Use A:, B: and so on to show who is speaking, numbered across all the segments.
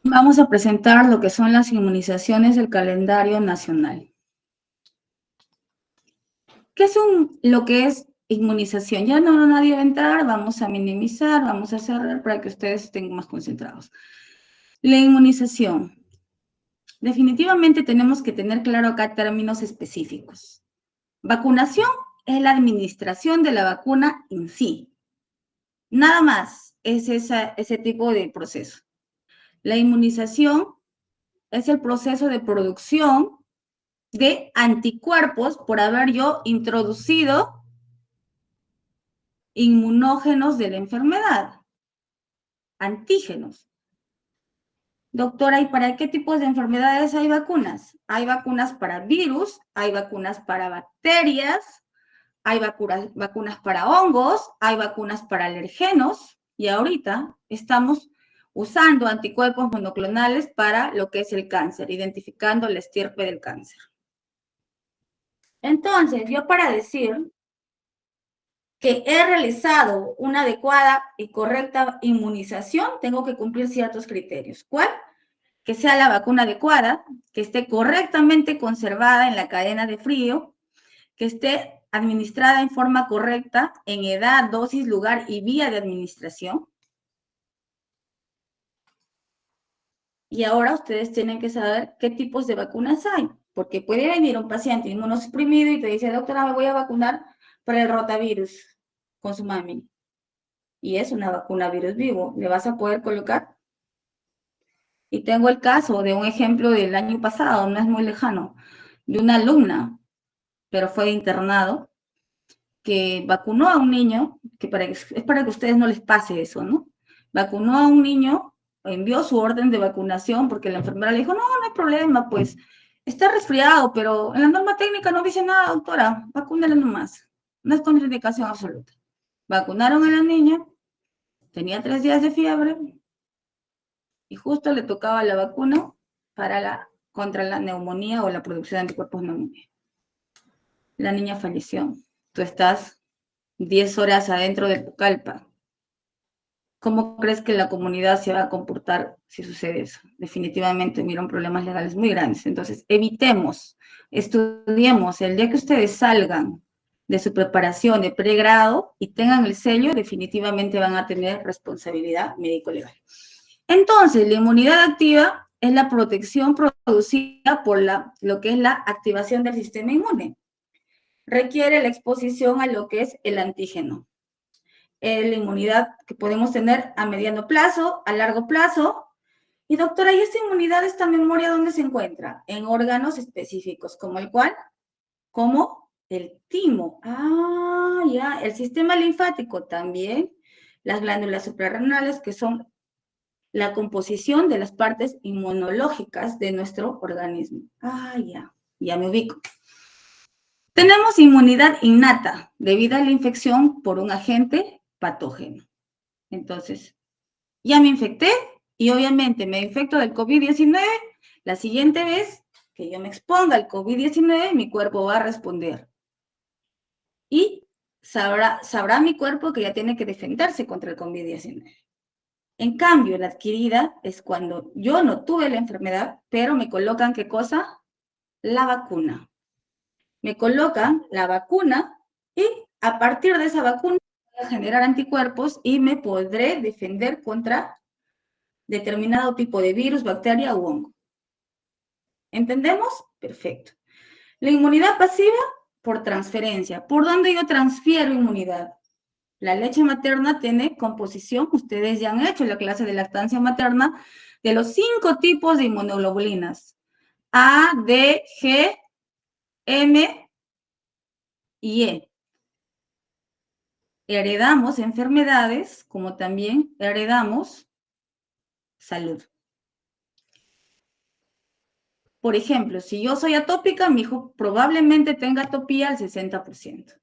A: Vamos a presentar lo que son las inmunizaciones del calendario nacional. ¿Qué es lo que es inmunización? Ya no nadie va a entrar, vamos a minimizar, vamos a cerrar para que ustedes estén más concentrados. La inmunización. Definitivamente tenemos que tener claro acá términos específicos. Vacunación es la administración de la vacuna en sí. Nada más es ese tipo de proceso. La inmunización es el proceso de producción de anticuerpos por haber yo introducido inmunógenos de la enfermedad, antígenos. Doctora, ¿y para qué tipos de enfermedades hay vacunas? Hay vacunas para virus, hay vacunas para bacterias, hay vacunas para hongos, hay vacunas para alergenos, y ahorita estamos usando anticuerpos monoclonales para lo que es el cáncer, identificando la estirpe del cáncer. Entonces, yo para decir que he realizado una adecuada y correcta inmunización, tengo que cumplir ciertos criterios. ¿Cuál? Que sea la vacuna adecuada, que esté correctamente conservada en la cadena de frío, que esté administrada en forma correcta en edad, dosis, lugar y vía de administración. Y ahora ustedes tienen que saber qué tipos de vacunas hay, porque puede venir un paciente inmunosuprimido y te dice, doctora, me voy a vacunar para el rotavirus con su mami. Y es una vacuna virus vivo, ¿le vas a poder colocar? Y tengo el caso de un ejemplo del año pasado, no es muy lejano, de una alumna, pero fue internado, que vacunó a un niño, es para que a ustedes no les pase eso, ¿no? Vacunó a un niño, envió su orden de vacunación porque la enfermera le dijo, no, no hay problema, pues está resfriado, pero en la norma técnica no dice nada, doctora, vacúnela nomás, no es contraindicación absoluta. Vacunaron a la niña, tenía 3 días de fiebre y justo le tocaba la vacuna contra la neumonía o la producción de anticuerpos neumonía. La niña falleció. Tú estás 10 horas adentro de Pucallpa. ¿Cómo crees que la comunidad se va a comportar si sucede eso? Definitivamente hubieron problemas legales muy grandes. Entonces, evitemos, estudiemos. El día que ustedes salgan de su preparación de pregrado y tengan el sello, definitivamente van a tener responsabilidad médico-legal. Entonces, la inmunidad activa es la protección producida por lo que es la activación del sistema inmune. Requiere la exposición a lo que es el antígeno. La inmunidad que podemos tener a mediano plazo, a largo plazo. Y doctora, ¿y esta inmunidad, esta memoria, dónde se encuentra? En órganos específicos, como el cual, como el timo. Ah, ya, el sistema linfático también, las glándulas suprarrenales, que son la composición de las partes inmunológicas de nuestro organismo. Ah, ya me ubico. Tenemos inmunidad innata debido a la infección por un agente patógeno. Entonces, ya me infecté y obviamente me infecto del COVID-19. La siguiente vez que yo me exponga al COVID-19, mi cuerpo va a responder. Y sabrá mi cuerpo que ya tiene que defenderse contra el COVID-19. En cambio, la adquirida es cuando yo no tuve la enfermedad, pero me colocan, ¿qué cosa? La vacuna. Me colocan la vacuna y a partir de esa vacuna voy a generar anticuerpos y me podré defender contra determinado tipo de virus, bacteria u hongo. ¿Entendemos? Perfecto. La inmunidad pasiva por transferencia. ¿Por dónde yo transfiero inmunidad? La leche materna tiene composición, ustedes ya han hecho la clase de lactancia materna, de los 5 tipos de inmunoglobulinas. A, D, G, M y E. Heredamos enfermedades, como también heredamos salud. Por ejemplo, si yo soy atópica, mi hijo probablemente tenga atopía al 60%.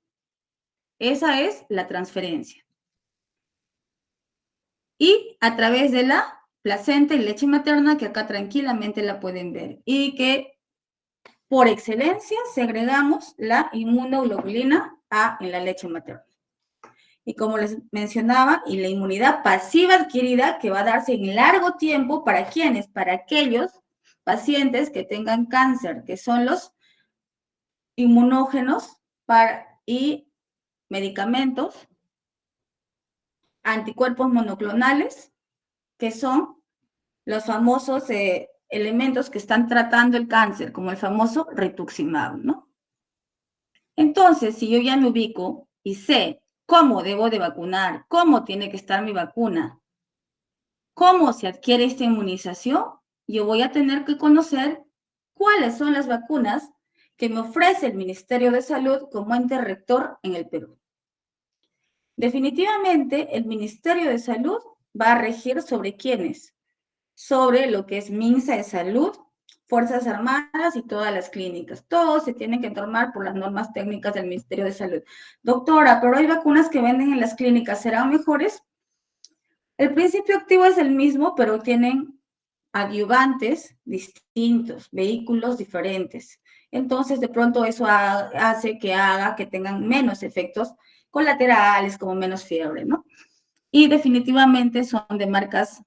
A: Esa es la transferencia. Y a través de la placenta y leche materna, que acá tranquilamente la pueden ver, y que por excelencia segregamos la inmunoglobulina A en la leche materna. Y como les mencionaba, y la inmunidad pasiva adquirida que va a darse en largo tiempo para quienes, para aquellos pacientes que tengan cáncer, que son los inmunógenos y medicamentos, anticuerpos monoclonales, que son los famosos elementos que están tratando el cáncer, como el famoso rituximab, ¿no? Entonces, si yo ya me ubico y sé cómo debo de vacunar, cómo tiene que estar mi vacuna, cómo se adquiere esta inmunización, yo voy a tener que conocer cuáles son las vacunas que me ofrece el Ministerio de Salud como ente rector en el Perú. Definitivamente, el Ministerio de Salud va a regir sobre quiénes, sobre lo que es MINSA de Salud, Fuerzas Armadas y todas las clínicas. Todos se tienen que normar por las normas técnicas del Ministerio de Salud. Doctora, pero hay vacunas que venden en las clínicas, ¿serán mejores? El principio activo es el mismo, pero tienen adyuvantes distintos, vehículos diferentes. Entonces, de pronto eso hace que haga que tengan menos efectos colaterales, como menos fiebre, ¿no? Y definitivamente son de marcas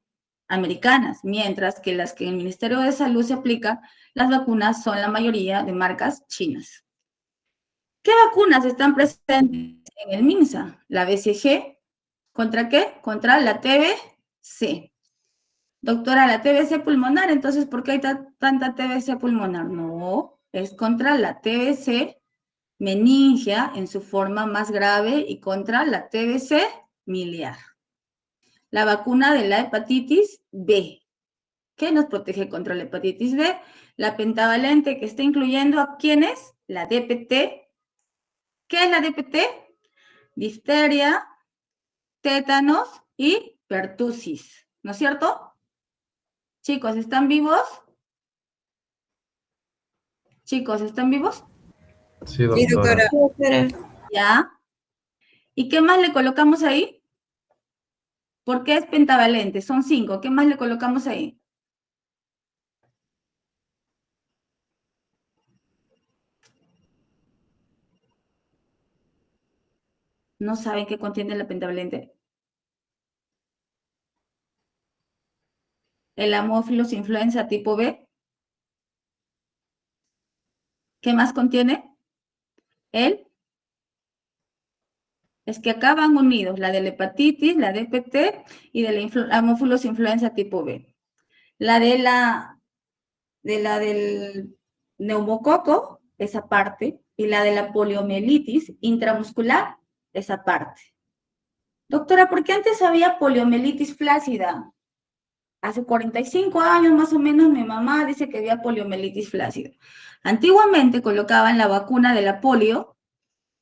A: americanas, mientras que las que en el Ministerio de Salud se aplica, las vacunas son la mayoría de marcas chinas. ¿Qué vacunas están presentes en el MINSA? La BCG, ¿contra qué? Contra la TBC. Doctora, la TBC pulmonar, entonces, ¿por qué hay tanta TBC pulmonar? No, es contra la TBC meningia en su forma más grave y contra la TBC miliar. La vacuna de la hepatitis B. ¿Qué nos protege contra la hepatitis B? La pentavalente, que está incluyendo a quiénes? La DPT. ¿Qué es la DPT? Difteria, tétanos y pertusis, ¿no es cierto? Chicos, ¿están vivos? Chicos, ¿están vivos?
B: Sí, doctora.
C: Sí, doctora.
A: Ya. ¿Y qué más le colocamos ahí? ¿Por qué es pentavalente? Son 5. ¿Qué más le colocamos ahí? ¿No saben qué contiene la pentavalente? El Haemophilus influenza tipo B. ¿Qué más contiene? Es que acá van unidos la de la hepatitis, la DPT y de la Haemophilus influenza tipo B. La del neumococo, esa parte, y la de la poliomielitis intramuscular, esa parte. Doctora, ¿por qué antes había poliomielitis flácida? Hace 45 años más o menos mi mamá dice que había poliomielitis flácida. Antiguamente colocaban la vacuna de la polio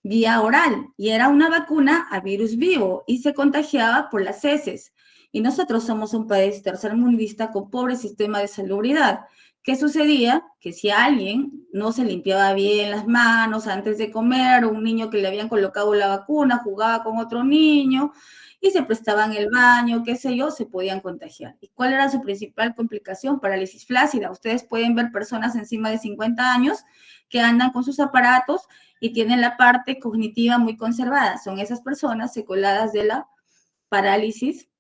A: vía oral y era una vacuna a virus vivo y se contagiaba por las heces. Y nosotros somos un país tercermundista con pobre sistema de salubridad. ¿Qué sucedía? Que si alguien no se limpiaba bien las manos antes de comer, un niño que le habían colocado la vacuna jugaba con otro niño y se prestaba en el baño, qué sé yo, se podían contagiar. ¿Y cuál era su principal complicación? Parálisis flácida. Ustedes pueden ver personas encima de 50 años que andan con sus aparatos y tienen la parte cognitiva muy conservada. Son esas personas seculadas de la parálisis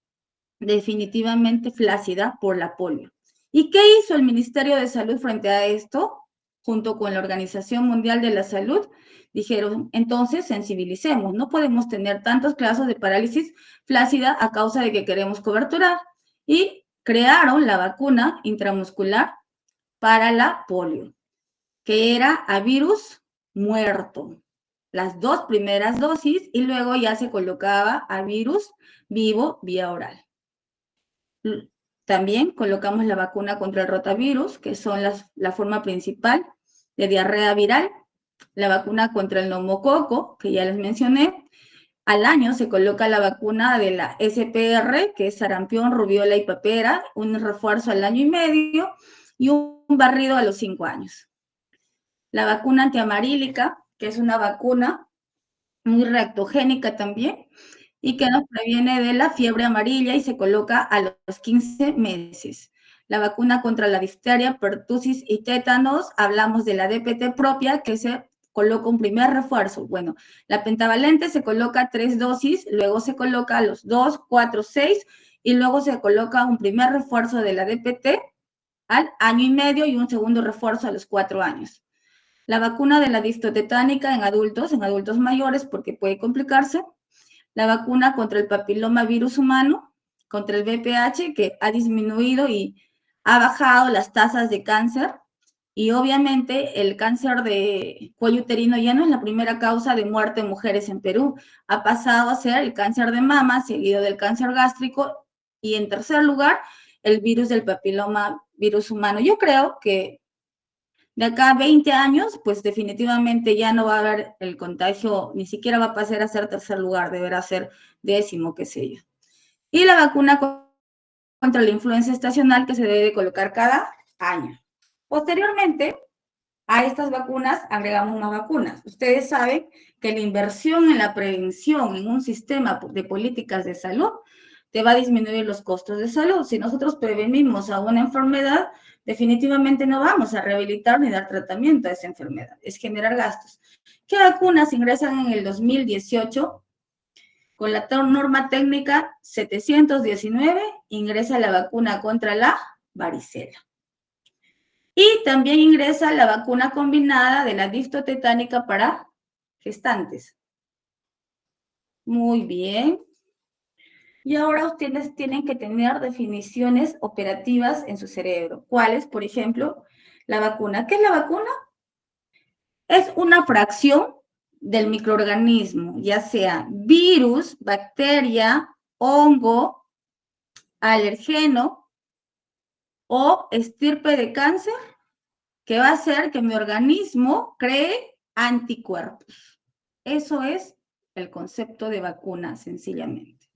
A: definitivamente flácida por la polio. ¿Y qué hizo el Ministerio de Salud frente a esto? Junto con la Organización Mundial de la Salud, dijeron, entonces sensibilicemos, no podemos tener tantos casos de parálisis flácida a causa de que queremos coberturar. Y crearon la vacuna intramuscular para la polio, que era a virus muerto, las 2 primeras dosis, y luego ya se colocaba a virus vivo vía oral. También colocamos la vacuna contra el rotavirus, que son la forma principal de diarrea viral, la vacuna contra el neumococo, que ya les mencioné. Al año se coloca la vacuna de la SPR, que es sarampión, rubiola y papera, un refuerzo al año y medio y un barrido a los 5 años. La vacuna antiamarílica, que es una vacuna muy reactogénica también, y que nos previene de la fiebre amarilla y se coloca a los 15 meses. La vacuna contra la difteria, pertusis y tétanos, hablamos de la DPT propia, que se coloco un primer refuerzo. Bueno, la pentavalente se coloca 3 dosis, luego se coloca los 2, 4, 6, y luego se coloca un primer refuerzo de la DPT al año y medio y un segundo refuerzo a los 4 años. La vacuna de la distotetánica en adultos mayores, porque puede complicarse. La vacuna contra el papiloma virus humano, contra el VPH, que ha disminuido y ha bajado las tasas de cáncer. Y obviamente el cáncer de cuello uterino ya no es la primera causa de muerte en mujeres en Perú. Ha pasado a ser el cáncer de mama, seguido del cáncer gástrico, y en tercer lugar, el virus del papiloma virus humano. Yo creo que de acá a 20 años, pues definitivamente ya no va a haber el contagio, ni siquiera va a pasar a ser tercer lugar, deberá ser 10º, qué sé yo. Y la vacuna contra la influenza estacional que se debe colocar cada año. Posteriormente, a estas vacunas agregamos más vacunas. Ustedes saben que la inversión en la prevención en un sistema de políticas de salud te va a disminuir los costos de salud. Si nosotros prevenimos a una enfermedad, definitivamente no vamos a rehabilitar ni dar tratamiento a esa enfermedad, es generar gastos. ¿Qué vacunas ingresan en el 2018? Con la norma técnica 719 ingresa la vacuna contra la varicela. Y también ingresa la vacuna combinada de la diftotetánica para gestantes. Muy bien. Y ahora ustedes tienen que tener definiciones operativas en su cerebro. ¿Cuáles? Por ejemplo, la vacuna. ¿Qué es la vacuna? Es una fracción del microorganismo, ya sea virus, bacteria, hongo, alergeno o estirpe de cáncer, que va a hacer que mi organismo cree anticuerpos. Eso es el concepto de vacuna, sencillamente.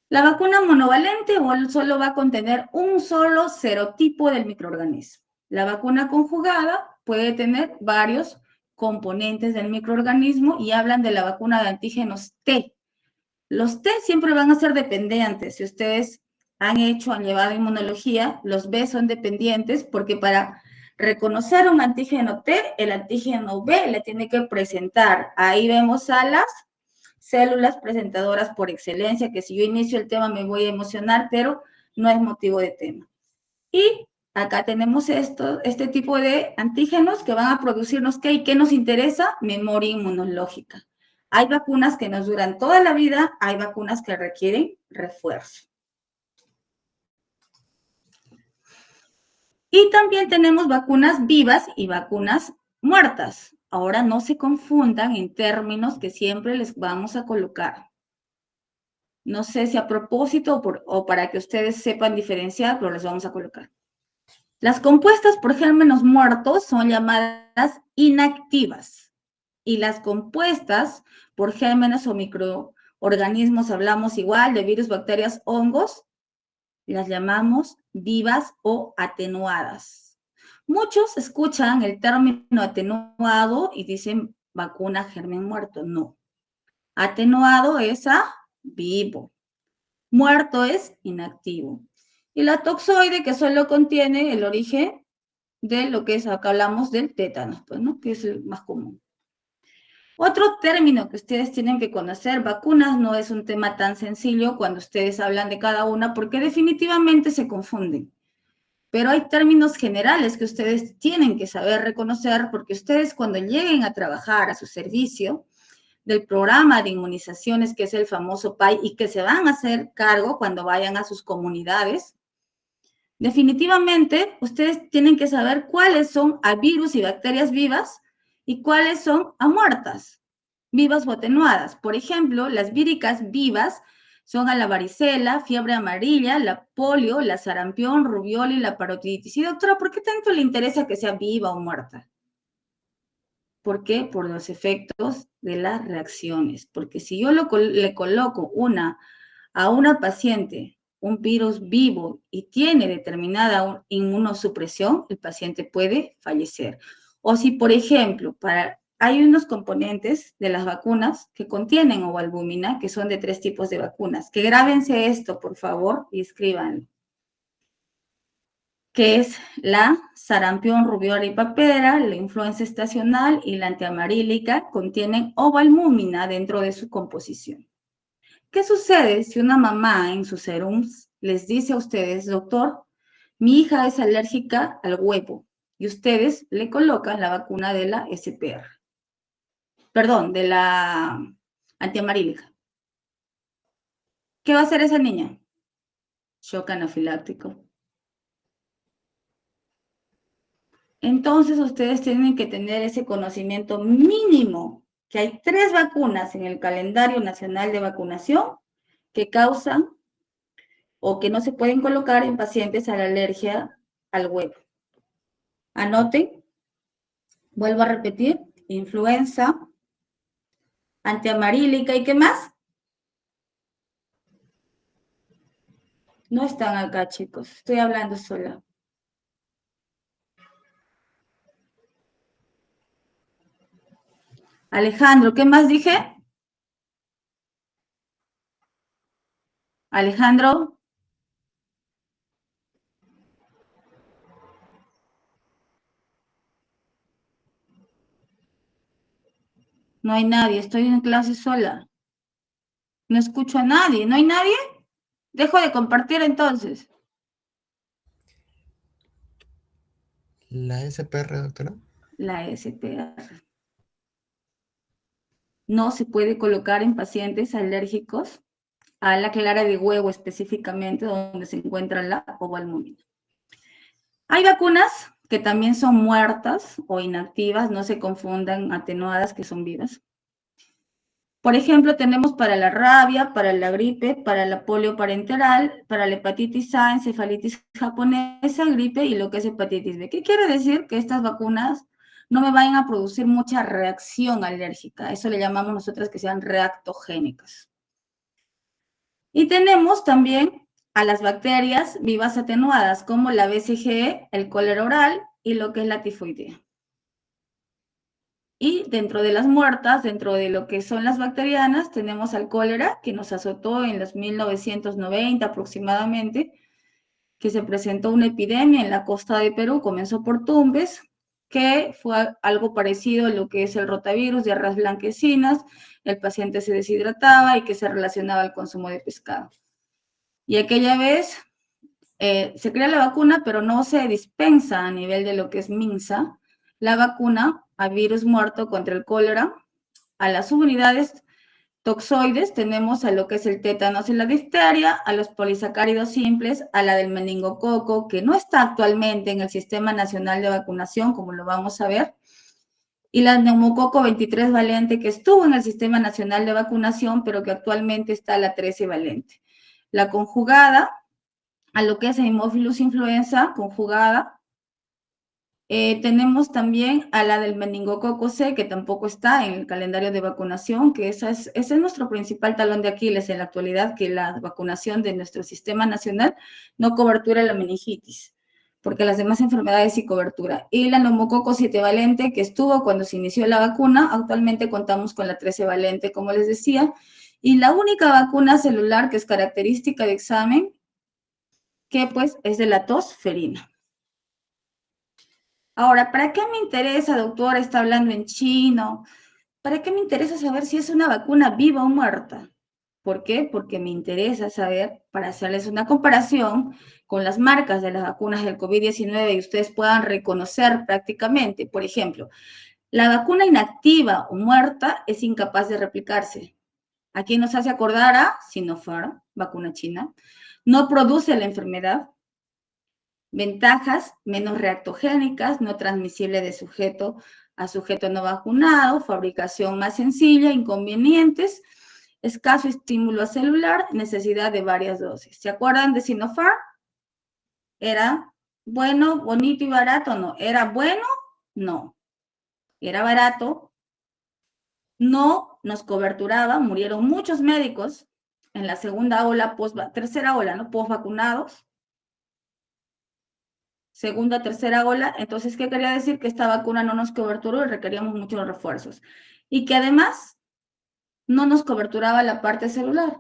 A: La vacuna monovalente solo va a contener un solo serotipo del microorganismo. La vacuna conjugada puede tener varios componentes del microorganismo y hablan de la vacuna de antígenos T. Los T siempre van a ser dependientes. Si ustedes han llevado inmunología, los B son dependientes porque para reconocer un antígeno T, el antígeno B le tiene que presentar. Ahí vemos a las células presentadoras por excelencia, que si yo inicio el tema me voy a emocionar, pero no es motivo de tema. Y acá tenemos este tipo de antígenos que van a producirnos ¿qué? ¿Y qué nos interesa? Memoria inmunológica. Hay vacunas que nos duran toda la vida, hay vacunas que requieren refuerzo. Y también tenemos vacunas vivas y vacunas muertas. Ahora no se confundan en términos que siempre les vamos a colocar. No sé si a propósito o para que ustedes sepan diferenciar, pero les vamos a colocar. Las compuestas por gérmenes muertos son llamadas inactivas. Y las compuestas por gérmenes o microorganismos, hablamos igual de virus, bacterias, hongos, las llamamos vivas o atenuadas. Muchos escuchan el término atenuado y dicen vacuna germen muerto. No. Atenuado es a vivo. Muerto es inactivo. Y la toxoide, que solo contiene el origen de lo que es, acá hablamos del tétano, pues, ¿no? Que es el más común. Otro término que ustedes tienen que conocer, vacunas no es un tema tan sencillo cuando ustedes hablan de cada una, porque definitivamente se confunden. Pero hay términos generales que ustedes tienen que saber reconocer, porque ustedes cuando lleguen a trabajar a su servicio, del programa de inmunizaciones, que es el famoso PAI, y que se van a hacer cargo cuando vayan a sus comunidades, definitivamente ustedes tienen que saber cuáles son a virus y bacterias vivas y cuáles son a muertas, vivas o atenuadas. Por ejemplo, las víricas vivas son a la varicela, fiebre amarilla, la polio, la sarampión, rubiola y la parotiditis. Y doctora, ¿por qué tanto le interesa que sea viva o muerta? ¿Por qué? Por los efectos de las reacciones. Porque si yo le coloco a una paciente un virus vivo y tiene determinada inmunosupresión, el paciente puede fallecer. O si, por ejemplo, hay unos componentes de las vacunas que contienen ovalbúmina, que son de 3 tipos de vacunas. Que grábense esto, por favor, y escríbanlo. que es la sarampión, rubiola y papera, la influenza estacional y la antiamarílica, contienen ovalmúmina dentro de su composición. ¿Qué sucede si una mamá en sus serums les dice a ustedes, doctor, mi hija es alérgica al huevo, y ustedes le colocan la vacuna de la SPR? Perdón, de la antiamarílica. ¿Qué va a hacer esa niña? Shock anafiláctico. Entonces, ustedes tienen que tener ese conocimiento mínimo, que hay 3 vacunas en el calendario nacional de vacunación que causan o que no se pueden colocar en pacientes a la alergia al huevo. Anoten, vuelvo a repetir, influenza, antiamarílica, ¿y qué más? No están acá, chicos, estoy hablando sola. Alejandro, ¿qué más dije? Alejandro. No hay nadie, estoy en clase sola. No escucho a nadie, ¿no hay nadie? Dejo de compartir entonces.
B: ¿La SPR, doctora?
A: La SPR. No se puede colocar en pacientes alérgicos a la clara de huevo específicamente, donde se encuentra la ovalmúmina. Hay vacunas que también son muertas o inactivas, no se confundan atenuadas que son vivas. Por ejemplo, tenemos para la rabia, para la gripe, para la polio parenteral, para la hepatitis A, encefalitis japonesa, gripe y lo que es hepatitis B. ¿Qué quiere decir? Que estas vacunas no me vayan a producir mucha reacción alérgica. Eso le llamamos nosotras que sean reactogénicas. Y tenemos también a las bacterias vivas atenuadas, como la BCG, el cólera oral y lo que es la tifoidea. Y dentro de las muertas, dentro de lo que son las bacterianas, tenemos al cólera, que nos azotó en los 1990 aproximadamente, que se presentó una epidemia en la costa de Perú, comenzó por Tumbes, que fue algo parecido a lo que es el rotavirus, diarreas blanquecinas, el paciente se deshidrataba y que se relacionaba al consumo de pescado. Y aquella vez se crea la vacuna, pero no se dispensa a nivel de lo que es MINSA, la vacuna a virus muerto contra el cólera. A las subunidades toxoides tenemos a lo que es el tétanos y la difteria, a los polisacáridos simples, a la del meningococo, que no está actualmente en el Sistema Nacional de Vacunación, como lo vamos a ver, y la neumococo 23 valente, que estuvo en el Sistema Nacional de Vacunación, pero que actualmente está la 13 valente. La conjugada, a lo que es Haemophilus influenza conjugada. Tenemos también a la del meningococo C, que tampoco está en el calendario de vacunación, que ese es nuestro principal talón de Aquiles en la actualidad, que la vacunación de nuestro sistema nacional no cobertura la meningitis, porque las demás enfermedades sí cobertura. Y la neumococo 7 valente, que estuvo cuando se inició la vacuna, actualmente contamos con la 13 valente, como les decía, y la única vacuna celular que es característica de examen, que pues es de la tos ferina. Ahora, ¿para qué me interesa, doctora? Está hablando en chino. ¿Para qué me interesa saber si es una vacuna viva o muerta? ¿Por qué? Porque me interesa saber, para hacerles una comparación con las marcas de las vacunas del COVID-19 y ustedes puedan reconocer prácticamente, por ejemplo, la vacuna inactiva o muerta es incapaz de replicarse. Aquí nos hace acordar a Sinopharm, vacuna china. No produce la enfermedad. Ventajas, menos reactogénicas, no transmisible de sujeto a sujeto no vacunado, fabricación más sencilla, inconvenientes, escaso estímulo celular, necesidad de varias dosis. ¿Se acuerdan de Sinopharm? ¿Era bueno, bonito y barato? No. ¿Era bueno? No. ¿Era barato? No nos coberturaba, murieron muchos médicos en la segunda ola, tercera ola, ¿no? Post vacunados. Segunda, tercera ola. Entonces, ¿qué quería decir? Que esta vacuna no nos coberturó y requeríamos muchos refuerzos. Y que además no nos coberturaba la parte celular.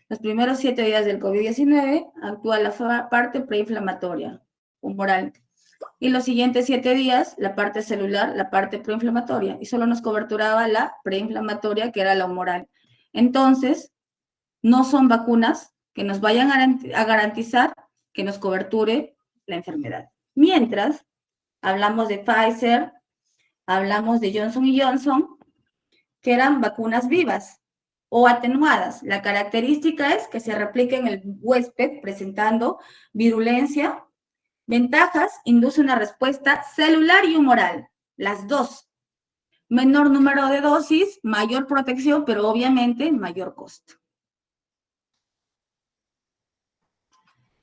A: Los primeros 7 días del COVID-19 actúa la parte preinflamatoria. humoral. Y los siguientes 7 días, la parte celular, la parte proinflamatoria, y solo nos coberturaba la preinflamatoria, que era la humoral. Entonces, no son vacunas que nos vayan a garantizar que nos coberture la enfermedad. Mientras, hablamos de Pfizer, hablamos de Johnson & Johnson, que eran vacunas vivas o atenuadas. La característica es que se replique en el huésped presentando virulencia. Ventajas: induce una respuesta celular y humoral, las dos. Menor número de dosis, mayor protección, pero obviamente mayor costo.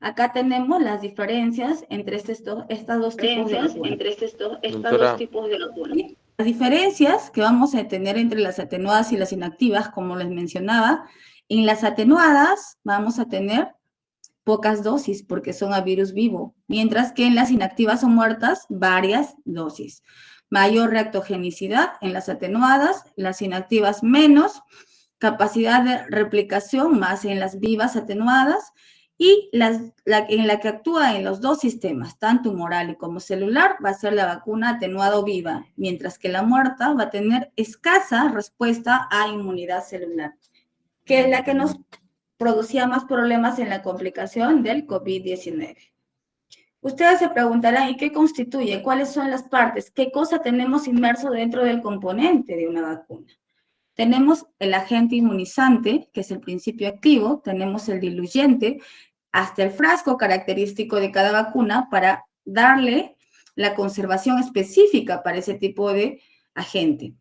A: Acá tenemos las diferencias entre estos dos tipos de vacunas. Las diferencias que vamos a tener entre las atenuadas y las inactivas, como les mencionaba, en las atenuadas vamos a tener pocas dosis porque son a virus vivo, mientras que en las inactivas o muertas, varias dosis. Mayor reactogenicidad en las atenuadas, las inactivas menos, capacidad de replicación más en las vivas atenuadas, y en la que actúa en los dos sistemas, tanto humoral y como celular, va a ser la vacuna atenuada o viva, mientras que la muerta va a tener escasa respuesta a inmunidad celular, que es la que nos producía más problemas en la complicación del COVID-19. Ustedes se preguntarán, ¿y qué constituye? ¿Cuáles son las partes? ¿Qué cosa tenemos inmerso dentro del componente de una vacuna? Tenemos el agente inmunizante, que es el principio activo, tenemos el diluyente, hasta el frasco característico de cada vacuna para darle la conservación específica para ese tipo de agente.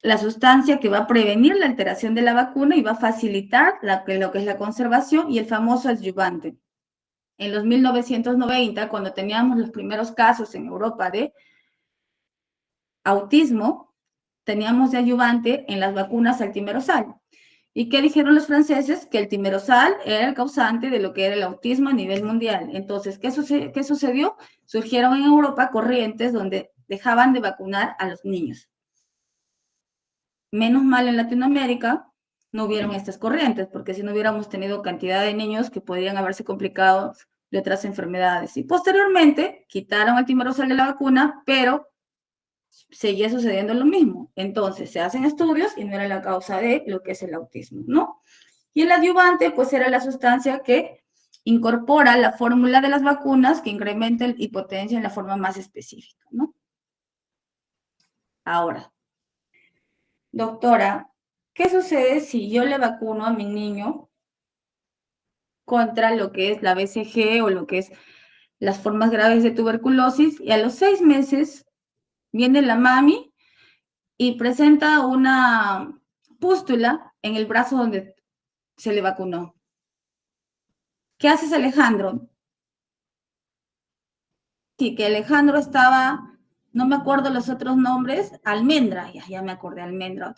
A: La sustancia que va a prevenir la alteración de la vacuna y va a facilitar lo que es la conservación, y el famoso adyuvante. En los 1990, cuando teníamos los primeros casos en Europa de autismo, teníamos de adyuvante en las vacunas al timerosal. ¿Y qué dijeron los franceses? Que el timerosal era el causante de lo que era el autismo a nivel mundial. Entonces, ¿qué sucedió? Surgieron en Europa corrientes donde dejaban de vacunar a los niños. Menos mal en Latinoamérica no hubieron estas corrientes, porque si no hubiéramos tenido cantidad de niños que podrían haberse complicado de otras enfermedades. Y posteriormente quitaron el timerosal de la vacuna, pero seguía sucediendo lo mismo. Entonces se hacen estudios y no era la causa de lo que es el autismo, ¿no? Y el adyuvante, pues era la sustancia que incorpora la fórmula de las vacunas que incrementa y potencia en la forma más específica, ¿no? Ahora, doctora, ¿qué sucede si yo le vacuno a mi niño contra lo que es la BCG o lo que es las formas graves de tuberculosis, y a los 6 meses viene la mami y presenta una pústula en el brazo donde se le vacunó? ¿Qué haces, Alejandro? Sí, que Alejandro estaba, no me acuerdo los otros nombres, Almendra, ya me acordé, Almendra.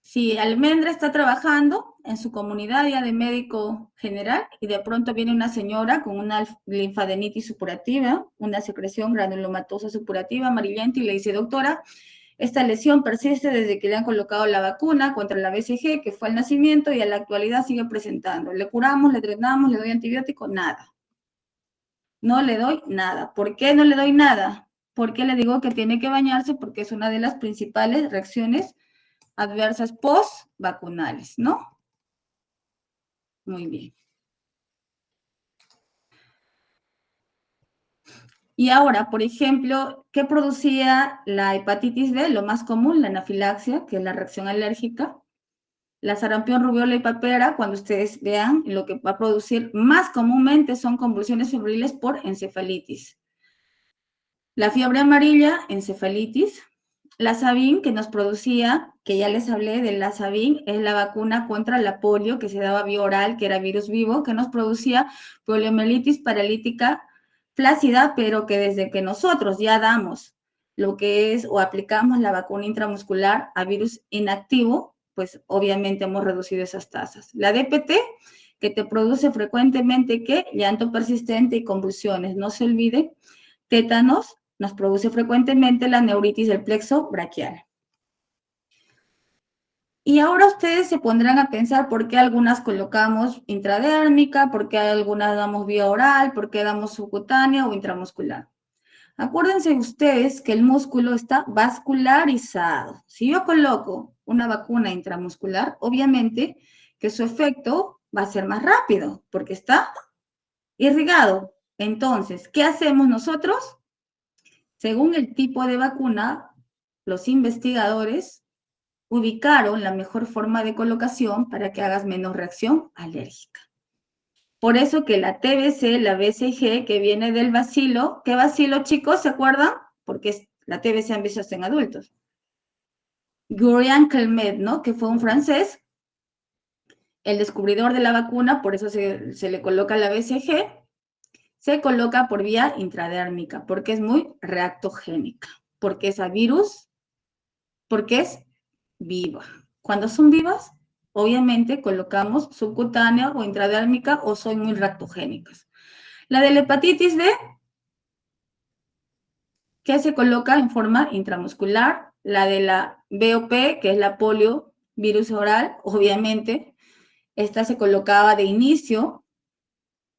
A: Si Almendra está trabajando en su comunidad ya de médico general y de pronto viene una señora con una linfadenitis supurativa, una secreción granulomatosa supurativa amarillenta, y le dice: doctora, esta lesión persiste desde que le han colocado la vacuna contra la BCG, que fue al nacimiento, y a la actualidad sigue presentando. Le curamos, le drenamos, le doy antibiótico, nada. No le doy nada. ¿Por qué no le doy nada? Porque le digo que tiene que bañarse, porque es una de las principales reacciones adversas post-vacunales, ¿no? Muy bien. Y ahora, por ejemplo, ¿qué producía la hepatitis B? Lo más común, la anafilaxia, que es la reacción alérgica. La sarampión, rubiola y papera, cuando ustedes vean, lo que va a producir más comúnmente son convulsiones febriles por encefalitis. La fiebre amarilla, encefalitis. La Sabin, que nos producía, que ya les hablé de la Sabin, es la vacuna contra la polio que se daba vía oral, que era virus vivo, que nos producía poliomielitis paralítica flácida, pero que desde que nosotros ya damos lo que es o aplicamos la vacuna intramuscular a virus inactivo, pues obviamente hemos reducido esas tasas. La DPT, que te produce frecuentemente, ¿qué? Llanto persistente y convulsiones. No se olvide, tétanos nos produce frecuentemente la neuritis del plexo braquial. Y ahora ustedes se pondrán a pensar por qué algunas colocamos intradérmica, por qué algunas damos vía oral, por qué damos subcutánea o intramuscular. Acuérdense ustedes que el músculo está vascularizado. Si yo coloco una vacuna intramuscular, obviamente que su efecto va a ser más rápido porque está irrigado. Entonces, ¿qué hacemos nosotros? Según el tipo de vacuna, los investigadores ubicaron la mejor forma de colocación para que hagas menos reacción alérgica. Por eso que la TBC, la BCG, que viene del bacilo, ¿qué bacilo, chicos? ¿Se acuerdan? Porque la TBC han visto hasta en adultos. Guerian-Calmet, ¿no? Que fue un francés, el descubridor de la vacuna, por eso se le coloca la BCG, se coloca por vía intradérmica, porque es muy reactogénica, porque es a virus, porque es viva. Cuando son vivas, obviamente colocamos subcutánea o intradérmica o son muy reactogénicas. La de la hepatitis B, que se coloca en forma intramuscular. La de la BOP, que es la polio virus oral, obviamente, esta se colocaba de inicio,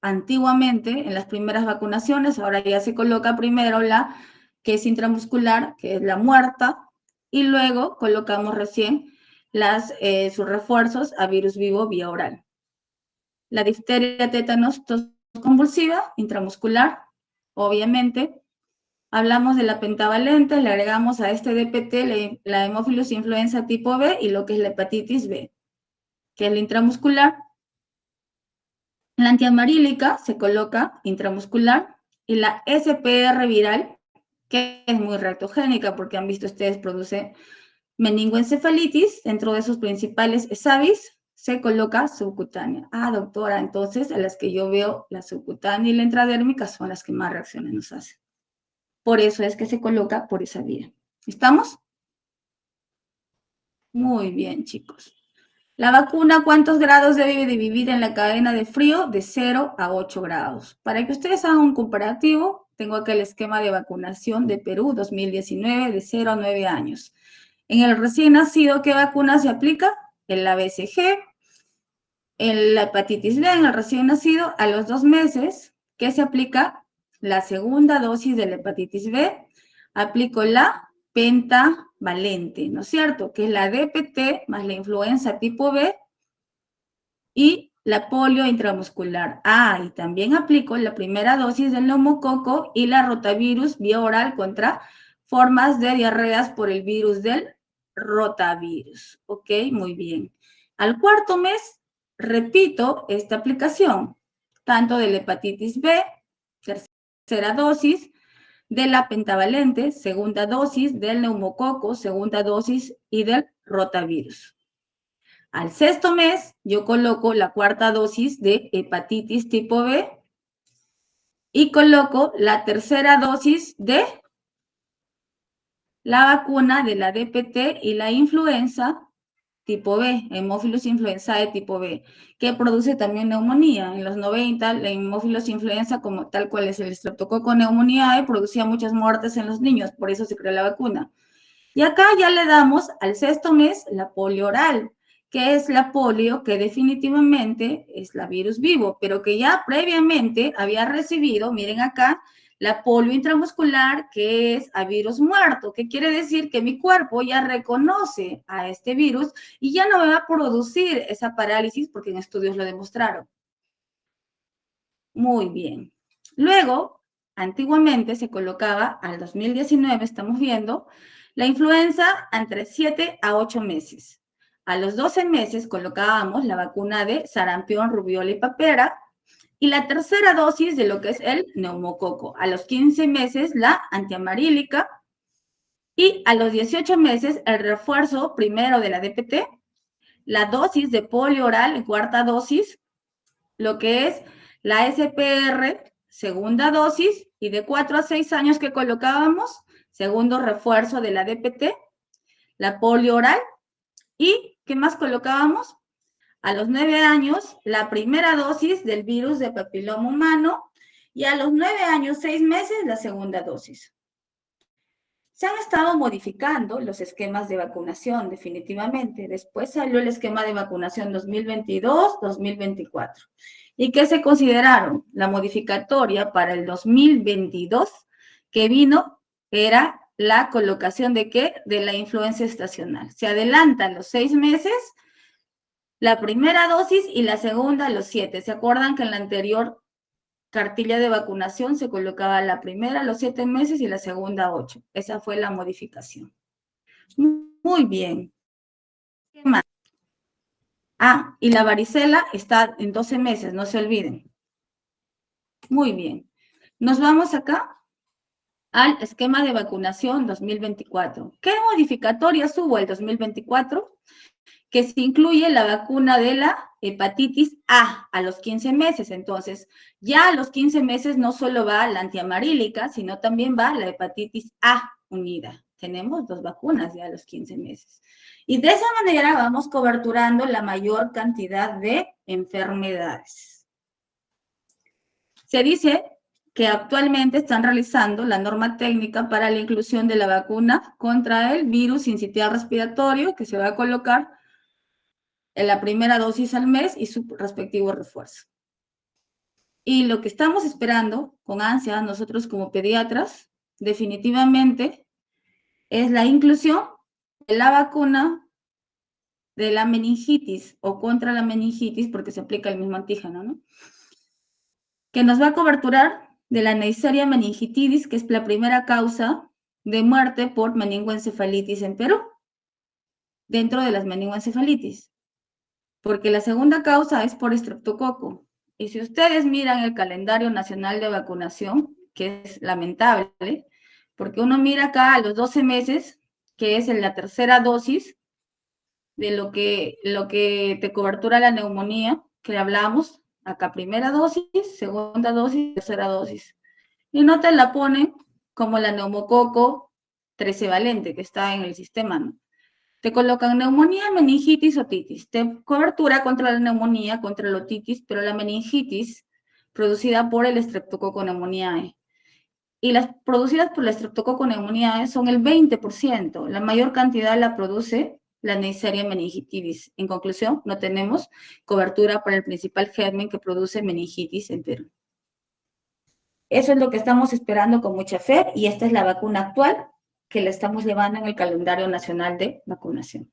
A: antiguamente, en las primeras vacunaciones, ahora ya se coloca primero la que es intramuscular, que es la muerta, y luego colocamos recién sus refuerzos a virus vivo vía oral. La difteria, tétanos, tos convulsiva, intramuscular, obviamente. Hablamos de la pentavalente, le agregamos a este DPT la hemófilos influenza tipo B y lo que es la hepatitis B, que es la intramuscular. La antiamarílica se coloca intramuscular y la SPR viral, que es muy reactogénica porque han visto ustedes produce meningoencefalitis, dentro de sus principales SAVIs, se coloca subcutánea. Ah, doctora, entonces a las que yo veo la subcutánea y la intradérmica son las que más reacciones nos hacen. Por eso es que se coloca por esa vía. ¿Estamos? Muy bien, chicos. La vacuna, ¿cuántos grados debe de vivir en la cadena de frío? De 0 a 8 grados. Para que ustedes hagan un comparativo, tengo acá el esquema de vacunación de Perú 2019 de 0 a 9 años. En el recién nacido, ¿qué vacuna se aplica? En la BCG, en la hepatitis B, en el recién nacido, a los 2 meses, ¿qué se aplica? La segunda dosis de la hepatitis B, aplico la pentavalente, ¿no es cierto? Que es la DPT más la influenza tipo B y la polio intramuscular. Ah, y también aplico la primera dosis del neumococo y la rotavirus vía oral contra formas de diarreas por el virus del rotavirus. Ok, muy bien. Al cuarto mes, repito esta aplicación, tanto de la hepatitis B, tercera dosis, de la pentavalente, segunda dosis, del neumococo, segunda dosis y del rotavirus. Al sexto mes, yo coloco la cuarta dosis de hepatitis tipo B y coloco la tercera dosis de la vacuna de la DPT y la influenza tipo B, hemófilos influenzae tipo B, que produce también neumonía. En los 90, la hemófilos influenza, como tal cual es el estreptococo neumoniae, producía muchas muertes en los niños, por eso se creó la vacuna. Y acá ya le damos al sexto mes la polio oral, que es la polio que definitivamente es la virus vivo, pero que ya previamente había recibido, miren acá, la polio intramuscular, que es a virus muerto, que quiere decir que mi cuerpo ya reconoce a este virus y ya no me va a producir esa parálisis porque en estudios lo demostraron. Muy bien. Luego, antiguamente se colocaba al 2019, estamos viendo, la influenza entre 7 a 8 meses. A los 12 meses colocábamos la vacuna de sarampión, rubiola y papera y la tercera dosis de lo que es el neumococo. A los 15 meses la antiamarílica y a los 18 meses el refuerzo primero de la DPT, la dosis de polio oral, cuarta dosis, lo que es la SPR, segunda dosis, y de 4 a 6 años que colocábamos, segundo refuerzo de la DPT, la polio oral, y ¿qué más colocábamos? A los 9 años, la primera dosis del virus de papiloma humano, y a los 9 años, 6 meses, la segunda dosis. Se han estado modificando los esquemas de vacunación, definitivamente. Después salió el esquema de vacunación 2022-2024. ¿Y qué se consideraron? La modificatoria para el 2022 que vino era la colocación de ¿qué? De la influenza estacional. Se adelantan los 6 meses, la primera dosis y la segunda a los 7. ¿Se acuerdan que en la anterior cartilla de vacunación se colocaba la primera a los 7 meses y la segunda a 8? Esa fue la modificación. Muy bien. ¿Qué más? Ah, y la varicela está en 12 meses, no se olviden. Muy bien. Nos vamos acá al esquema de vacunación 2024. ¿Qué modificatorias hubo el 2024? Que se incluye la vacuna de la hepatitis A los 15 meses. Entonces, ya a los 15 meses no solo va la antiamarílica, sino también va la hepatitis A unida. Tenemos 2 vacunas ya a los 15 meses. Y de esa manera vamos coberturando la mayor cantidad de enfermedades. Se dice que actualmente están realizando la norma técnica para la inclusión de la vacuna contra el virus sincitial respiratorio que se va a colocar en la primera dosis al mes y su respectivo refuerzo. Y lo que estamos esperando con ansia nosotros como pediatras, definitivamente, es la inclusión de la vacuna de la meningitis o contra la meningitis, porque se aplica el mismo antígeno, ¿no? Que nos va a coberturar de la Neisseria meningitidis, que es la primera causa de muerte por meningoencefalitis en Perú, dentro de las meningoencefalitis, porque la segunda causa es por estreptococo. Y si ustedes miran el calendario nacional de vacunación, que es lamentable, porque uno mira acá a los 12 meses, que es en la tercera dosis de lo que te cobertura la neumonía, que hablamos, acá primera dosis, segunda dosis, tercera dosis. Y no te la ponen como la neumococo 13 valente que está en el sistema, ¿no? Te colocan neumonía, meningitis, otitis. Te cobertura contra la neumonía, contra la otitis, pero la meningitis producida por el Streptococcus pneumoniae. Y las producidas por el Streptococcus pneumoniae son el 20%. La mayor cantidad la produce la Neisseria meningitidis. En conclusión, no tenemos cobertura para el principal germen que produce meningitis en Perú. Eso es lo que estamos esperando con mucha fe y esta es la vacuna actual que la estamos llevando en el calendario nacional de vacunación.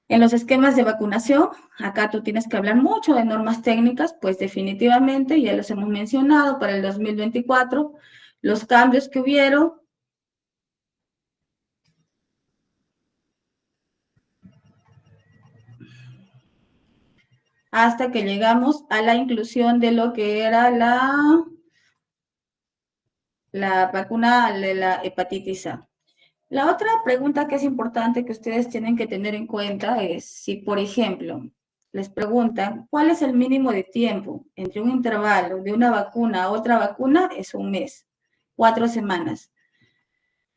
A: En los esquemas de vacunación, acá tú tienes que hablar mucho de normas técnicas, pues definitivamente, ya los hemos mencionado, para el 2024, los cambios que hubieron, hasta que llegamos a la inclusión de lo que era la vacuna de la hepatitis A. La otra pregunta que es importante que ustedes tienen que tener en cuenta es si, por ejemplo, les preguntan cuál es el mínimo de tiempo entre un intervalo de una vacuna a otra vacuna, es un mes, 4 semanas.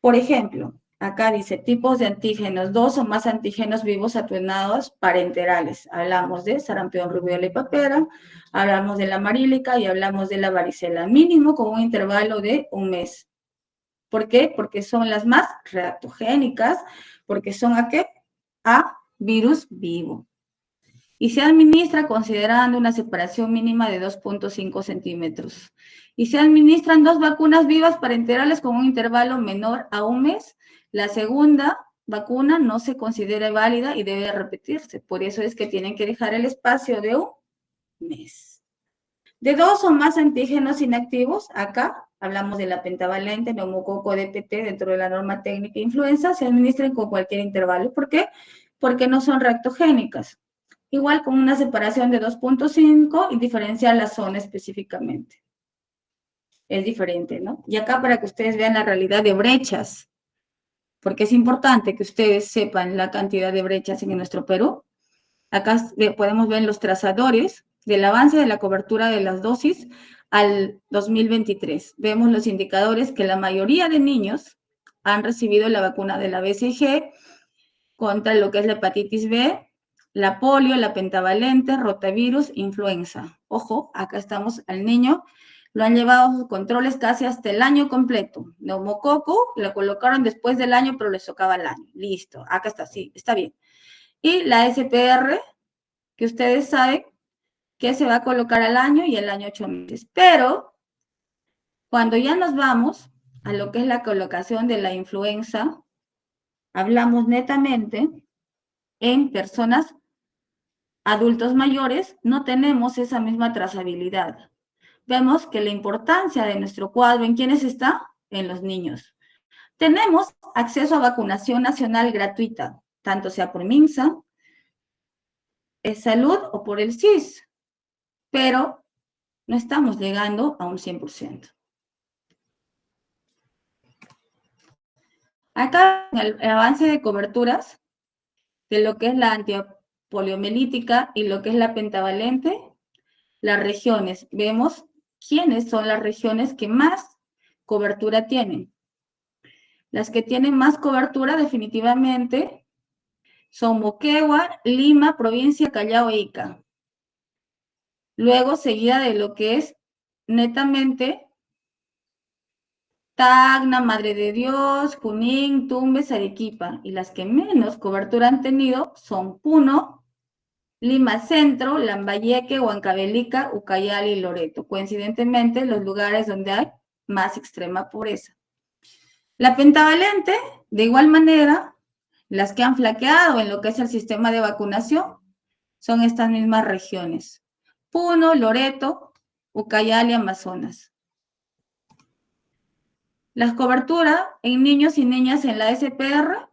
A: Por ejemplo, acá dice tipos de antígenos, 2 o más antígenos vivos atenuados parenterales. Hablamos de sarampión, rubiola y papera, hablamos de la marílica y hablamos de la varicela, mínimo con un intervalo de un mes. ¿Por qué? Porque son las más reactogénicas, porque son ¿a qué? A virus vivo. Y se administra considerando una separación mínima de 2.5 centímetros. Y se administran 2 vacunas vivas parenterales con un intervalo menor a un mes. La segunda vacuna no se considera válida y debe repetirse. Por eso es que tienen que dejar el espacio de un mes. De 2 o más antígenos inactivos, acá hablamos de la pentavalente, neumococo DPT, dentro de la norma técnica influenza, se administran con cualquier intervalo. ¿Por qué? Porque no son reactogénicas. Igual con una separación de 2.5 y diferenciar la zona específicamente. Es diferente, ¿no? Y acá para que ustedes vean la realidad de brechas, porque es importante que ustedes sepan la cantidad de brechas en nuestro Perú. Acá podemos ver los trazadores del avance de la cobertura de las dosis al 2023. Vemos los indicadores que la mayoría de niños han recibido la vacuna de la BCG contra lo que es la hepatitis B, la polio, la pentavalente, rotavirus, influenza. Ojo, acá estamos al niño lo han llevado a sus controles casi hasta el año completo. Neumococo lo colocaron después del año, pero les tocaba el año. Listo, acá está, sí, está bien. Y la SPR, que ustedes saben que se va a colocar al año y el año 8 meses. Pero cuando ya nos vamos a lo que es la colocación de la influenza, hablamos netamente en personas adultos mayores, no tenemos esa misma trazabilidad. Vemos que la importancia de nuestro cuadro, ¿en quiénes está? En los niños. Tenemos acceso a vacunación nacional gratuita, tanto sea por MINSA, Salud o por el CIS, pero no estamos llegando a un 100%. Acá, en el avance de coberturas de lo que es la antipoliomielítica y lo que es la pentavalente, las regiones, vemos quiénes son las regiones que más cobertura tienen. Las que tienen más cobertura definitivamente son Moquegua, Lima, provincia Callao e Ica. Luego seguida de lo que es netamente Tacna, Madre de Dios, Junín, Tumbes, Arequipa. Y las que menos cobertura han tenido son Puno, Lima Centro, Lambayeque, Huancavelica, Ucayali y Loreto. Coincidentemente, los lugares donde hay más extrema pobreza. La pentavalente, de igual manera, las que han flaqueado en lo que es el sistema de vacunación son estas mismas regiones. Puno, Loreto, Ucayali, Amazonas. Las coberturas en niños y niñas en la SPR,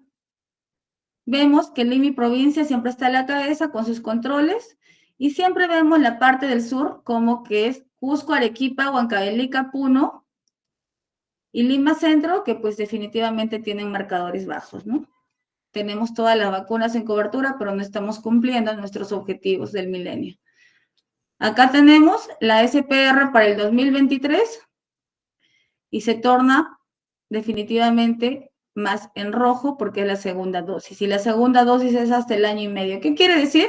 A: vemos que Lima y provincia siempre está a la cabeza con sus controles y siempre vemos la parte del sur como que es Cusco, Arequipa, Huancavelica, Puno y Lima Centro, que pues definitivamente tienen marcadores bajos, ¿no? Tenemos todas las vacunas en cobertura, pero no estamos cumpliendo nuestros objetivos del milenio. Acá tenemos la SPR para el 2023 y se torna definitivamente más en rojo porque es la segunda dosis. Y la segunda dosis es hasta el año y medio. ¿Qué quiere decir?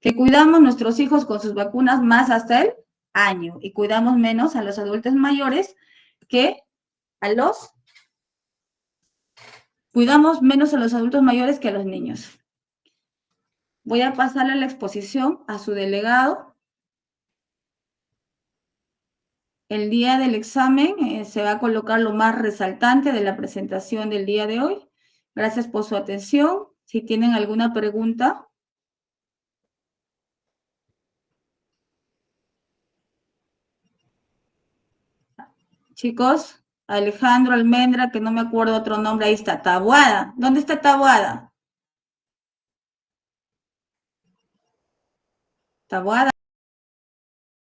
A: Que cuidamos a nuestros hijos con sus vacunas más hasta el año y cuidamos menos a los adultos mayores que a los... Cuidamos menos a los adultos mayores que a los niños. Voy a pasarle la exposición a su delegado. El día del examen se va a colocar lo más resaltante de la presentación del día de hoy. Gracias por su atención. Si tienen alguna pregunta. Chicos, Alejandro Almendra, que no me acuerdo otro nombre, ahí está, Taboada. ¿Dónde está Taboada? Taboada.